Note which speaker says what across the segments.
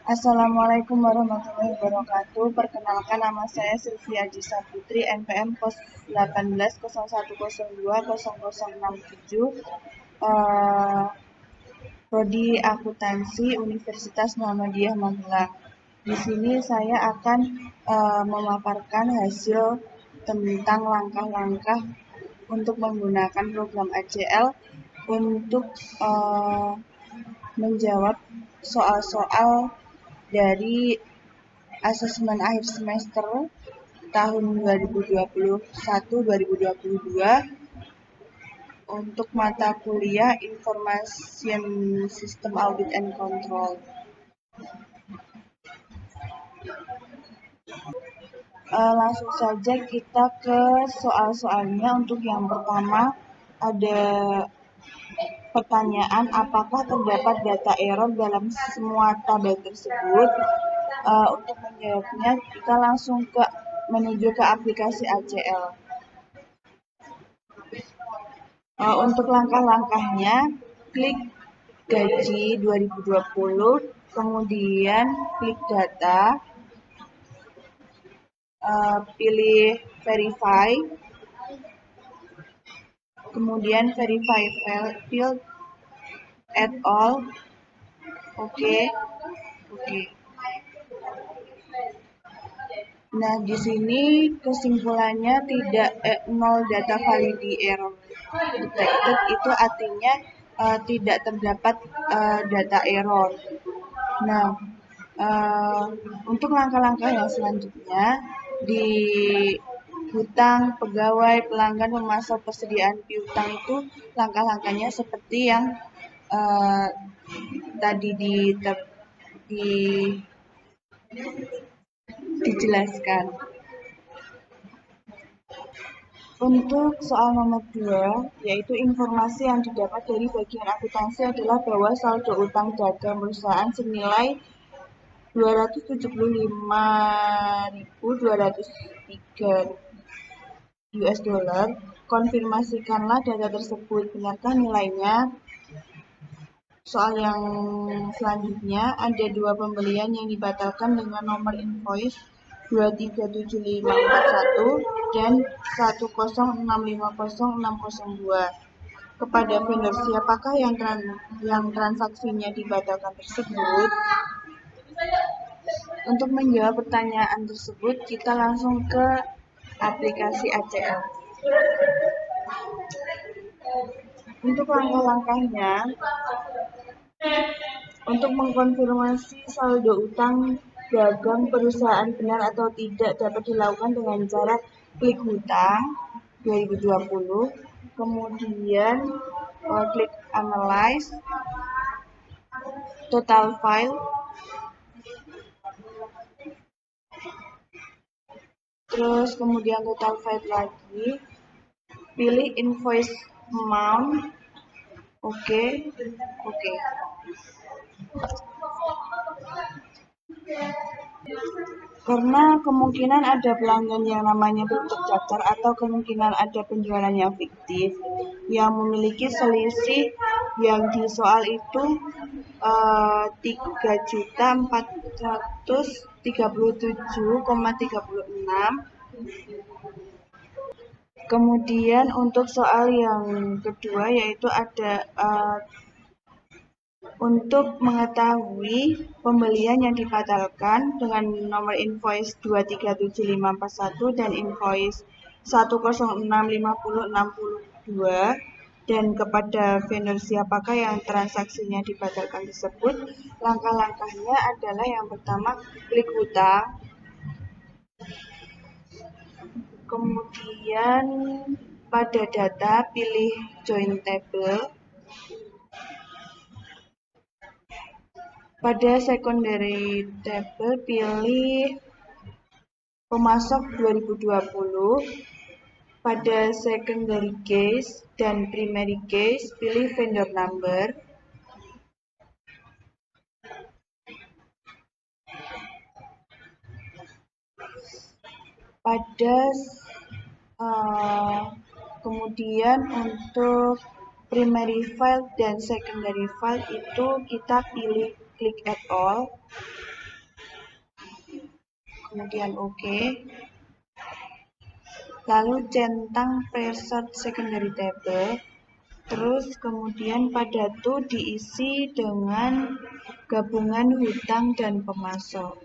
Speaker 1: Assalamualaikum warahmatullahi wabarakatuh. Perkenalkan, nama saya Sylvia Jisa Putri, NPM pos 1801020067, Prodi Akuntansi Universitas Muhammadiyah Magelang. Di sini saya akan memaparkan hasil tentang langkah-langkah untuk menggunakan program ACL untuk menjawab soal-soal dari asesmen akhir semester tahun 2021-2022 untuk mata kuliah Information System Audit and Control. Langsung saja kita ke soal-soalnya. Untuk yang pertama ada pertanyaan, apakah terdapat data error dalam semua tabel tersebut? Untuk menjawabnya, kita langsung menuju ke aplikasi ACL. Untuk langkah-langkahnya, klik gaji 2020, kemudian klik data, pilih verify, kemudian verify field at all, oke. Nah, di sini kesimpulannya nol data validity error detected, itu artinya tidak terdapat data error. Nah, untuk langkah-langkah yang selanjutnya di hutang, pegawai, pelanggan, pemasok, persediaan piutang itu langkah-langkahnya seperti yang tadi dijelaskan. Untuk soal nomor 2, yaitu informasi yang didapat dari bagian akuntansi adalah bahwa saldo utang dagang perusahaan senilai 275.203 US dollar. Konfirmasikanlah data tersebut. Benarkah nilainya? Soal yang selanjutnya, ada 2 pembelian yang dibatalkan dengan nomor invoice 2375541 dan 106500602. Kepada vendor siapakah yang transaksinya dibatalkan tersebut? Untuk menjawab pertanyaan tersebut, kita langsung ke aplikasi ACL. Untuk langkah-langkahnya, untuk mengkonfirmasi saldo utang dagang perusahaan benar atau tidak dapat dilakukan dengan cara klik hutang 2020, kemudian klik analyze, total file, terus kemudian total file lagi, pilih invoice amount, oke. Karena kemungkinan ada pelanggan yang namanya belum terdaftar atau kemungkinan ada penjualan yang fiktif yang memiliki selisih yang di soal itu 3.437,36. Kemudian untuk soal yang kedua, yaitu ada untuk mengetahui pembelian yang dibatalkan dengan nomor invoice 2375541 dan invoice 1065062 dan kepada vendor siapakah yang transaksinya dibatalkan tersebut, langkah-langkahnya adalah yang pertama, klik hutang, kemudian pada data pilih join table, pada secondary table pilih pemasok 2020, pada secondary case dan primary case pilih vendor number, pada kemudian untuk primary file dan secondary file itu kita pilih klik at all, kemudian OK. Lalu centang preset secondary table. Terus kemudian pada itu diisi dengan gabungan hutang dan pemasok.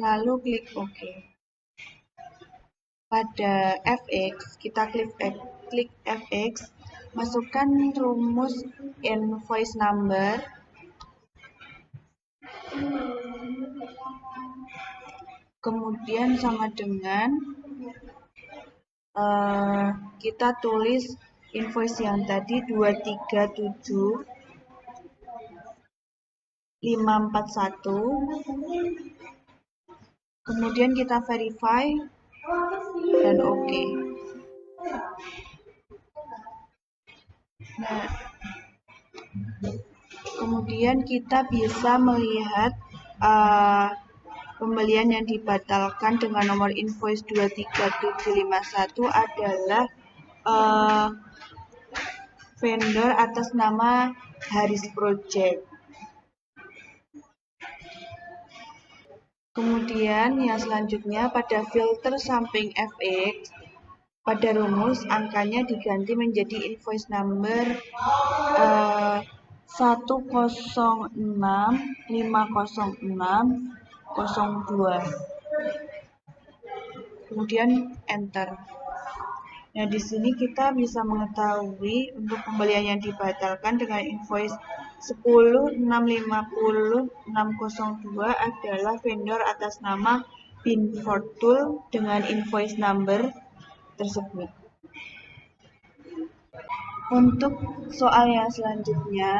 Speaker 1: Lalu klik OK. Pada fx, kita klik fx, masukkan rumus invoice number, kemudian sama dengan kita tulis invoice yang tadi 237541, kemudian kita verify dan OK. Nah, kemudian kita bisa melihat pembelian yang dibatalkan dengan nomor invoice 23751 adalah vendor atas nama Haris Project. Kemudian yang selanjutnya pada filter samping fx, pada rumus angkanya diganti menjadi invoice number 106506002. Kemudian enter. Nah, di sini kita bisa mengetahui untuk pembelian yang dibatalkan dengan invoice 106506002 adalah vendor atas nama Binfortul dengan invoice number tersebut. Untuk soal yang selanjutnya,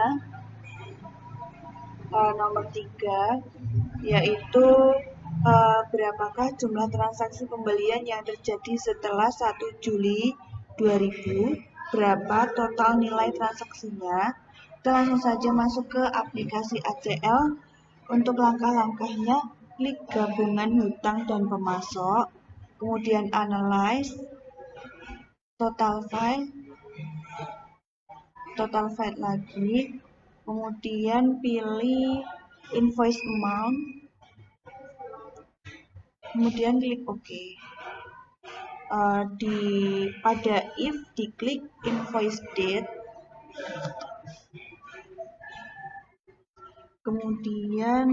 Speaker 1: nomor 3, yaitu berapakah jumlah transaksi pembelian yang terjadi setelah 1 Juli 2000, berapa total nilai transaksinya. Kita langsung saja masuk ke aplikasi ACL. Untuk langkah-langkahnya, klik gabungan hutang dan pemasok, kemudian analyze, total file lagi, kemudian pilih invoice amount, kemudian klik OK. Pada if diklik invoice date, kemudian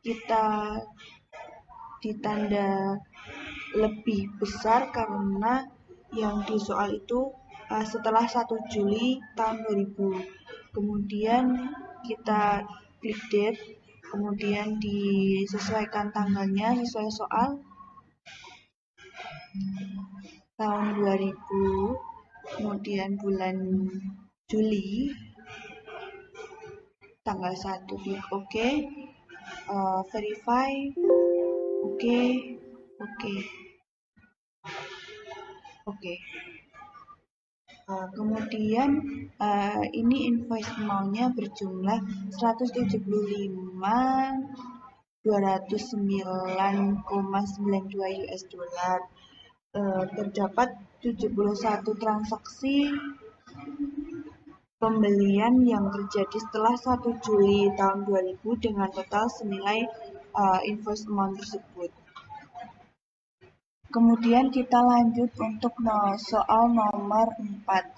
Speaker 1: kita ditanda lebih besar karena yang di soal itu setelah 1 Juli tahun 2000. Kemudian kita klik date, kemudian disesuaikan tanggalnya sesuai soal tahun 2000, kemudian bulan Juli tanggal 1, klik OK, verify, OK. Kemudian ini invoice amount-nya berjumlah 175.209,92 US dollar. Terdapat 71 transaksi pembelian yang terjadi setelah 1 Juli tahun 2000 dengan total senilai invoice amount tersebut. Kemudian kita lanjut untuk soal nomor 4.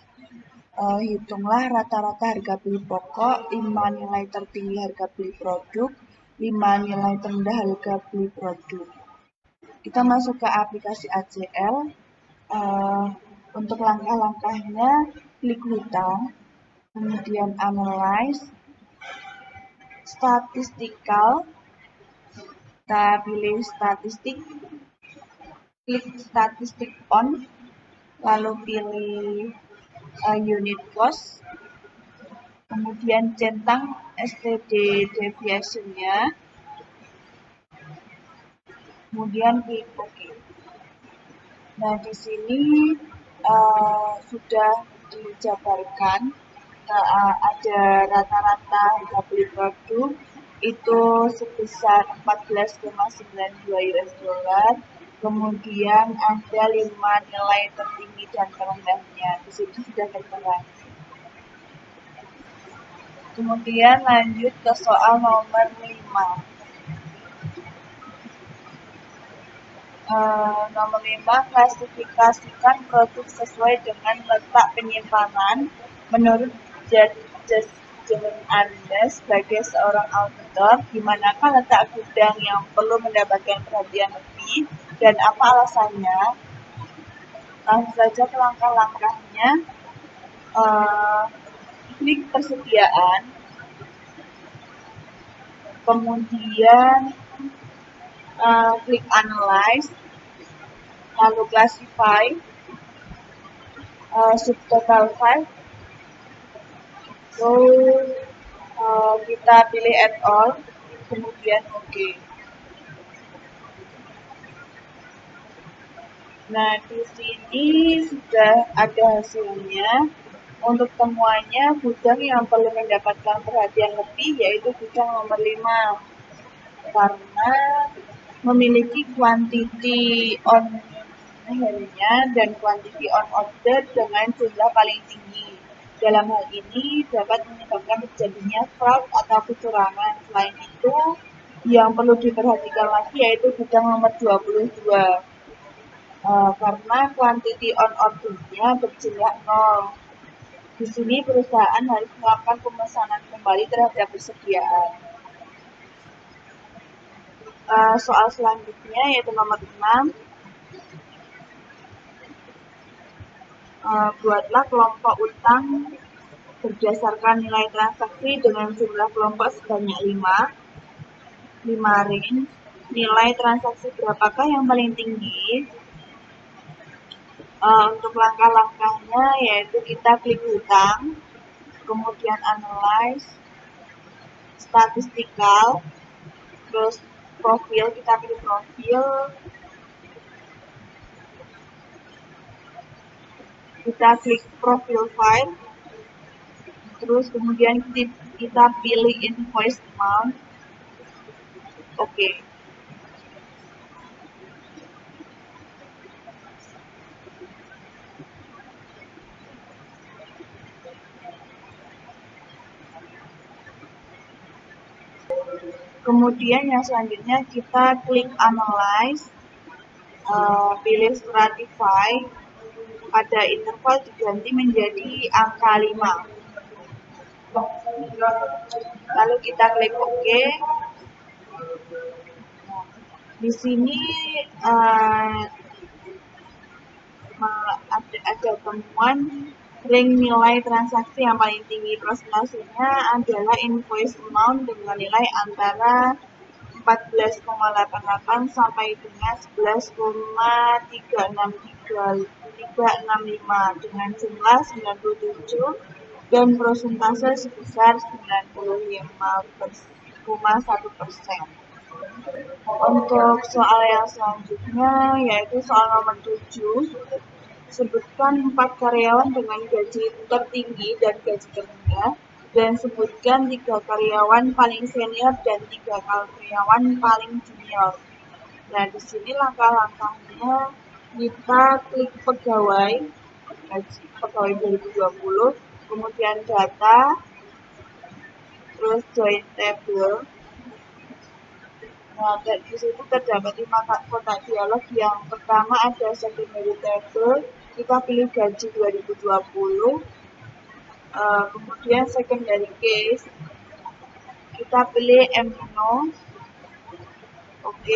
Speaker 1: Hitunglah rata-rata harga beli pokok, 5 nilai tertinggi harga beli produk, 5 nilai terendah harga beli produk. Kita masuk ke aplikasi ACL. Untuk langkah-langkahnya, klik hutang, kemudian analyze, statistical, kita pilih statistik, klik statistik on, lalu pilih unit cost, kemudian centang STD deviation-nya, kemudian klik OK. Nah, di sini sudah dijabarkan ada rata-rata harga beli produk itu sebesar 14,92 US dollar. Kemudian ada 5 nilai tertinggi dan terendahnya. Di sini sudah tertera. Kemudian lanjut ke soal nomor 5. Nomor 5, klasifikasikan produk sesuai dengan letak penyimpanan menurut judgement Anda sebagai seorang auditor. Di manakah letak gudang yang perlu mendapatkan perhatian lebih dan apa alasannya? Langsung saja ke langkah-langkahnya. Klik persediaan, kemudian klik analyze, lalu classify, subtotal 5, lalu kita pilih add all, kemudian OK. Nah, di sini sudah ada hasilnya. Untuk temuannya, gudang yang perlu mendapatkan perhatian lebih yaitu gudang nomor 5 karena memiliki quantity on hand-nya dan quantity on order dengan jumlah paling tinggi. Dalam hal ini dapat menyebabkan terjadinya fraud atau kecurangan. Selain itu, yang perlu diperhatikan lagi yaitu gudang nomor 22 karena quantity on order-nya berjumlah 0. Di sini perusahaan harus melakukan pemesanan kembali terhadap persediaan. Soal selanjutnya yaitu nomor 6. Buatlah kelompok utang berdasarkan nilai transaksi dengan jumlah kelompok sebanyak 5 range. Nilai transaksi berapakah yang paling tinggi? Untuk langkah-langkahnya yaitu kita klik hutang, kemudian analyze, statistikal, terus profil, kita pilih profil, kita klik profil file, terus kemudian kita pilih invoice amount, OK. Kemudian yang selanjutnya kita klik analyze, pilih stratify, pada interval diganti menjadi angka 5. Lalu kita klik OK. Di sini ada temuan ring nilai transaksi yang paling tinggi. Prosentasenya adalah invoice amount dengan nilai antara 14,88 sampai dengan 11,365 dengan jumlah 97 dan prosentase sebesar 95,1%. Untuk soal yang selanjutnya yaitu soal nomor 7. Sebutkan 4 karyawan dengan gaji tertinggi dan gaji terendah dan sebutkan 3 karyawan paling senior dan 3 karyawan paling junior. Nah, di sini langkah-langkahnya kita klik pegawai 2020, kemudian data, terus join table. Nah, di situ terdapat 5 kotak dialog. Yang pertama ada secondary table, kita pilih gaji 2020. Kemudian secondary case, kita pilih M0, OK.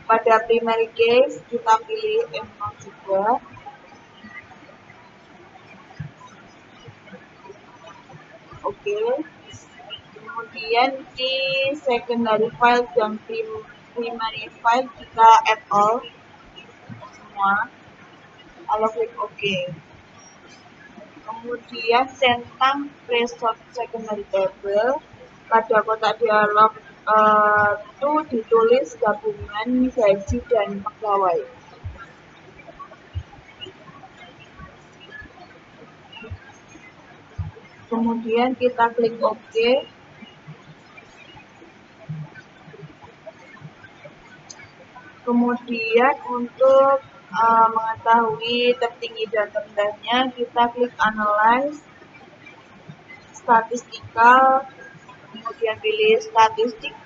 Speaker 1: Pada primary case, kita pilih M0 juga. OK. Kemudian di secondary file dan primary file kita add all semua, lalu klik OK. Kemudian tentang result secondary table, pada kotak dialog itu ditulis gabungan gaji dan pegawai. Kemudian kita klik OK. Kemudian untuk mengetahui tertinggi dan terendahnya, kita klik analyze, statistikal, kemudian pilih statistik,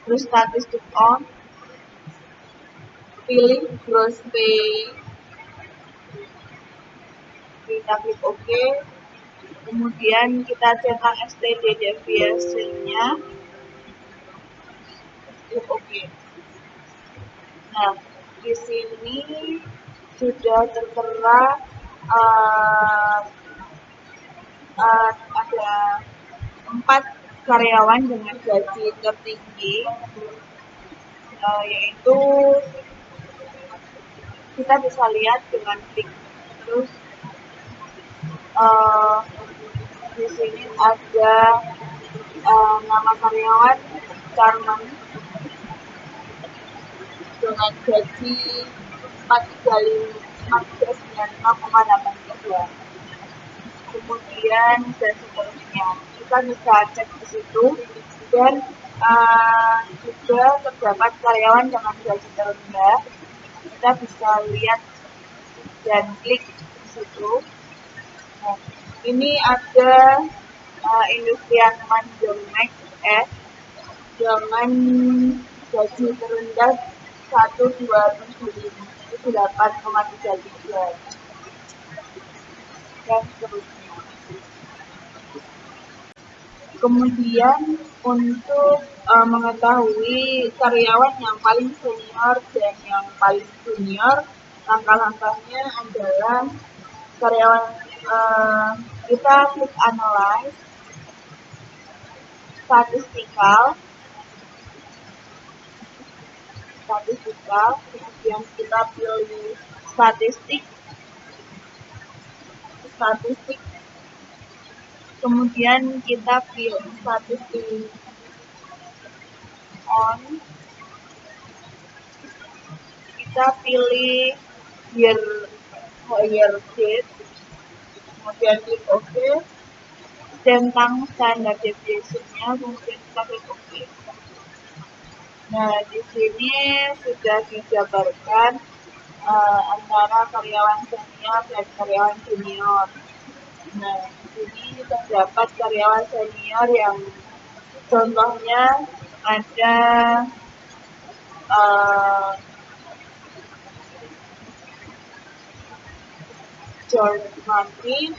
Speaker 1: terus statistik on, pilih gross pay, kita klik OK, kemudian kita cetak STD deviation-nya, klik OK. Nah, di sini sudah tertera ada 4 karyawan dengan gaji tertinggi, yaitu kita bisa lihat dengan klik terus di sini ada nama karyawan Carmen dengan gaji 495,83, kemudian dan seterusnya. Kita bisa cek di situ, dan juga terdapat karyawan dengan gaji terendah. Kita bisa lihat dan klik di situ. Nah, ini ada Industrian Manjomek dengan gaji terendah 1,278,33 dan seterusnya. Kemudian untuk mengetahui karyawan yang paling senior dan yang paling junior, langkah-langkahnya adalah karyawan kita klik analyze, statistikal, kemudian kita pilih statistik, kemudian kita pilih statistik on, kita pilih hire date, kemudian klik OK, tentang standar deviation-nya, kemudian kita klik OK. Nah, di sini sudah dijabarkan antara karyawan senior dan karyawan junior. Nah, di sini terdapat karyawan senior yang contohnya ada George Martin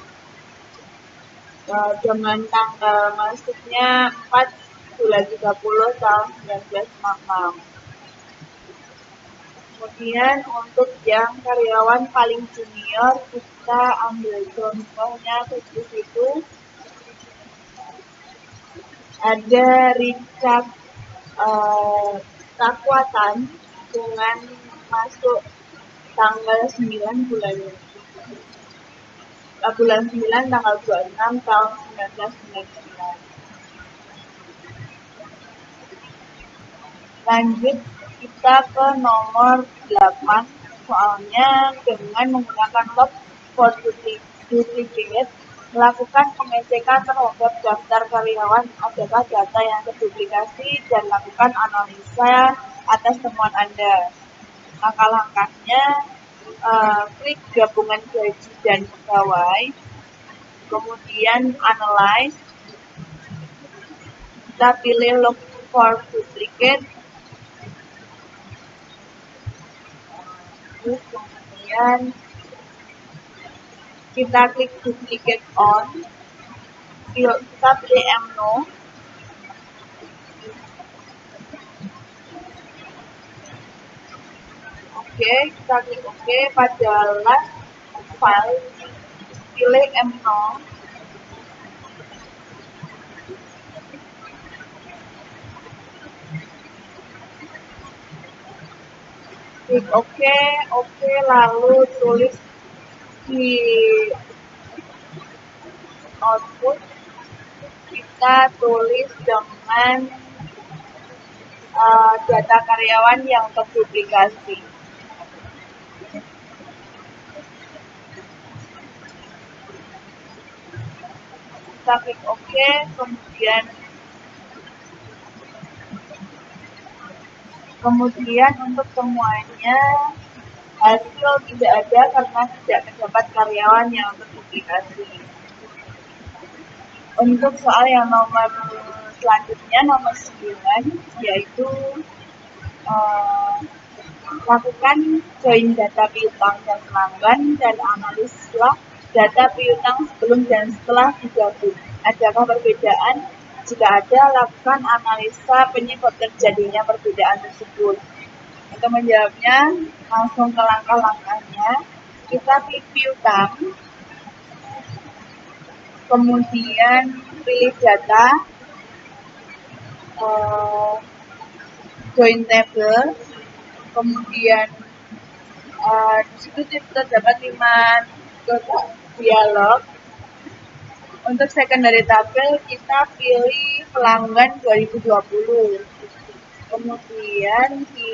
Speaker 1: dengan tanggal masuknya 4/30 tahun 1966. Kemudian untuk yang karyawan paling junior, kita ambil contohnya di situ. Ada Richard Takwatan dengan masuk tanggal 9 bulan 9 tanggal 26 tahun 1999. Lanjut kita ke nomor 8, soalnya dengan menggunakan log for duplicate, melakukan pengecekan terhadap daftar karyawan adakah data yang terduplikasi dan lakukan analisa atas temuan Anda. Langkah-langkahnya, klik gabungan gaji dan pegawai, kemudian analyze, kita pilih look for duplicate, kemudian kita klik duplicate on, kita pilih no, oke, kita klik OK. Pada last file pilih no, klik OK, lalu tulis di output, kita tulis dengan data karyawan yang terduplikasi. Kita klik OK, kemudian untuk semuanya hasil tidak ada karena tidak terdapat karyawan yang terduplikasi. Untuk soal yang nomor selanjutnya, nomor 9, yaitu uh, lakukan join data piutang dan pelanggan dan analisislah data piutang sebelum dan setelah digabung. Adakah perbedaan? Jika ada, lakukan analisa penyebab terjadinya perbedaan tersebut. Untuk menjawabnya, langsung ke langkah-langkahnya. Kita pilih piutang, kemudian pilih data, join table, kemudian di situ terdapat 5 dialog. Untuk secondary table kita pilih pelanggan 2020. Kemudian di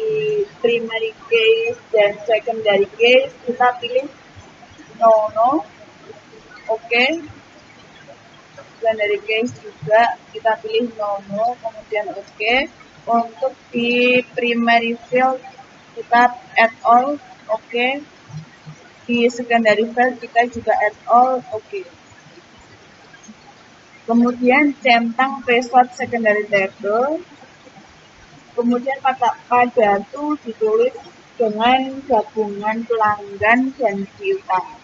Speaker 1: primary case dan secondary case kita pilih no. Oke. Secondary case juga kita pilih no, kemudian oke. Untuk di primary field kita add all, oke. Di secondary field kita juga add all, oke. Kemudian centang password secondary table. Kemudian pada itu ditulis dengan gabungan pelanggan dan piutang.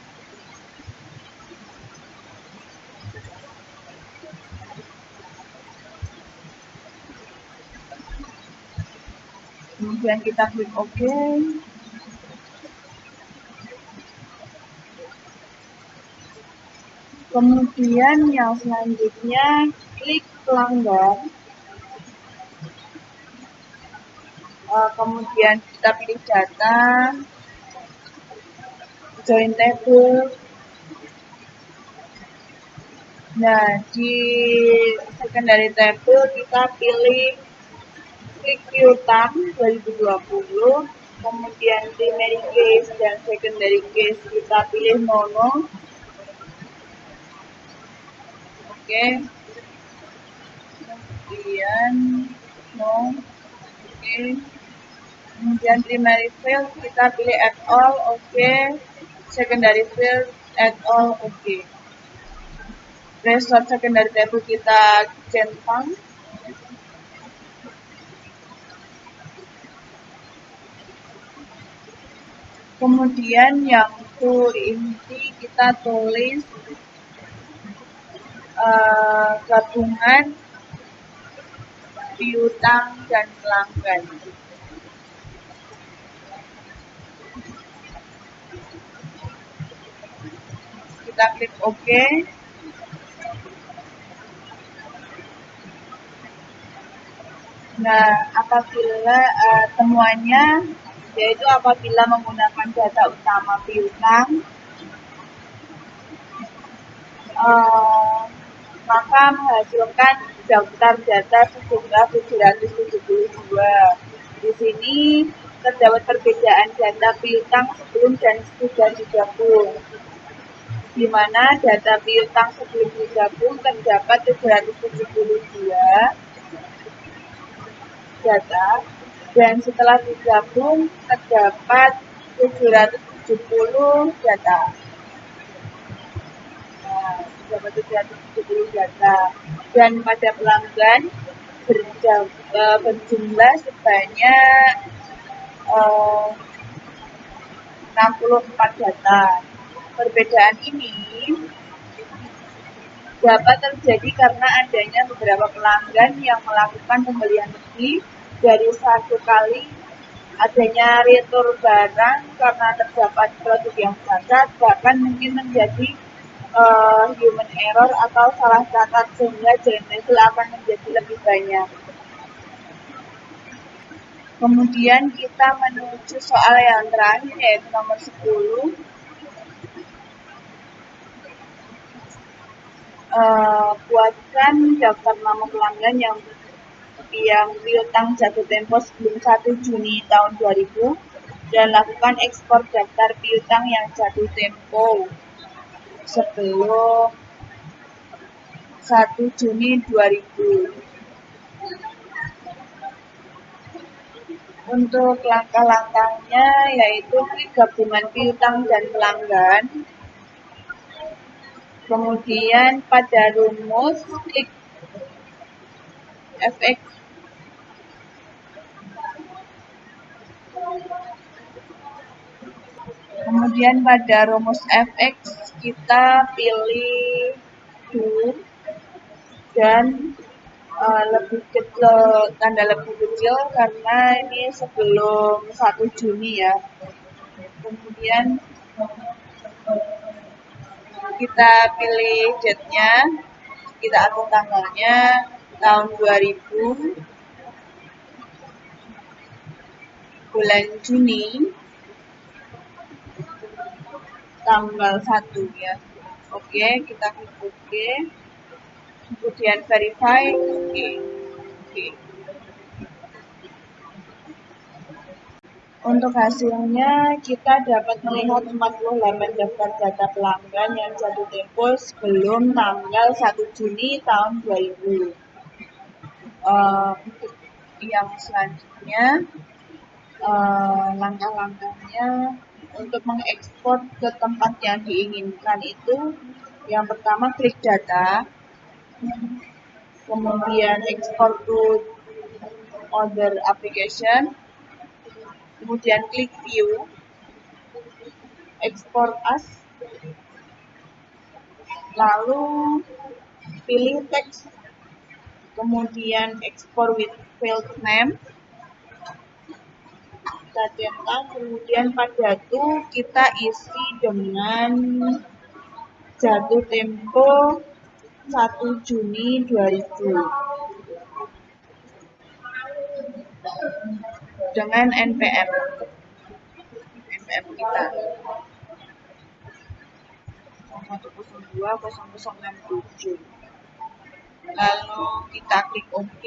Speaker 1: Kemudian kita klik OK. Kemudian yang selanjutnya klik pelanggan. Kemudian kita pilih data, join table. Nah, di secondary table kita pilih klik piutang 2020. Kemudian primary case dan secondary case kita pilih no. Oke. Kemudian no. Oke. Kemudian primary field kita pilih add all, oke. Secondary field add all, oke. Result secondary table kita centang. Kemudian yang to inti kita tulis gabungan piutang dan pelanggan. Kita klik OK. Nah, apabila temuannya yaitu apabila menggunakan data utama piutang, maka menghasilkan daftar data sejumlah 772. Di sini terdapat perbedaan data piutang sebelum dan sesudah digabung, di mana data piutang sebelum digabung terdapat 772 data, dan setelah digabung terdapat 770 data. Terdapat 770 data, dan pada pelanggan berjumlah sebanyak 64 data. Perbedaan ini dapat terjadi karena adanya beberapa pelanggan yang melakukan pembelian lebih dari satu kali, adanya retur barang karena terdapat produk yang cacat, bahkan mungkin menjadi human error atau salah catat sehingga join table akan menjadi lebih banyak. Kemudian kita menuju soal yang terakhir yaitu nomor 10. Buatkan daftar nama pelanggan yang piutang jatuh tempo sebelum 1 Juni tahun 2000 dan lakukan ekspor daftar piutang yang jatuh tempo sebelum 1 Juni 2000. Untuk langkah-langkahnya yaitu klik gabungan piutang dan pelanggan. Kemudian pada rumus klik fx. Kemudian pada rumus fx kita pilih do dan lebih kecil, tanda lebih kecil karena ini sebelum 1 Juni ya. Kemudian kita pilih date-nya, kita atur tanggalnya tahun 2000, bulan Juni, tanggal 1 ya. Oke, kita klik OK. Kemudian verify, oke. Untuk hasilnya, kita dapat melihat 48 daftar data pelanggan yang jatuh tempo sebelum tanggal 1 Juni tahun 2000. Untuk yang selanjutnya, langkah-langkahnya untuk mengekspor ke tempat yang diinginkan itu, yang pertama klik data, kemudian export to other application, kemudian klik view, export as, lalu pilih teks, kemudian export with field name, kita centang, kemudian pada itu kita isi dengan jatuh tempo 1 Juni 2000 dengan NPM kita 102.0067. Lalu kita klik OK.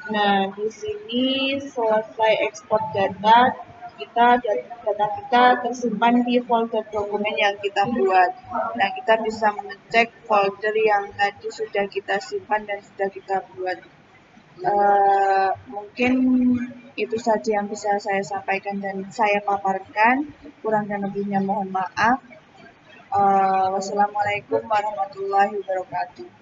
Speaker 1: Nah, di sini selesai ekspor data, data kita tersimpan di folder dokumen yang kita buat. Nah, kita bisa mengecek folder yang tadi sudah kita simpan dan sudah kita buat. Mungkin itu saja yang bisa saya sampaikan dan saya paparkan. Kurang dan lebihnya mohon maaf. Wassalamualaikum warahmatullahi wabarakatuh.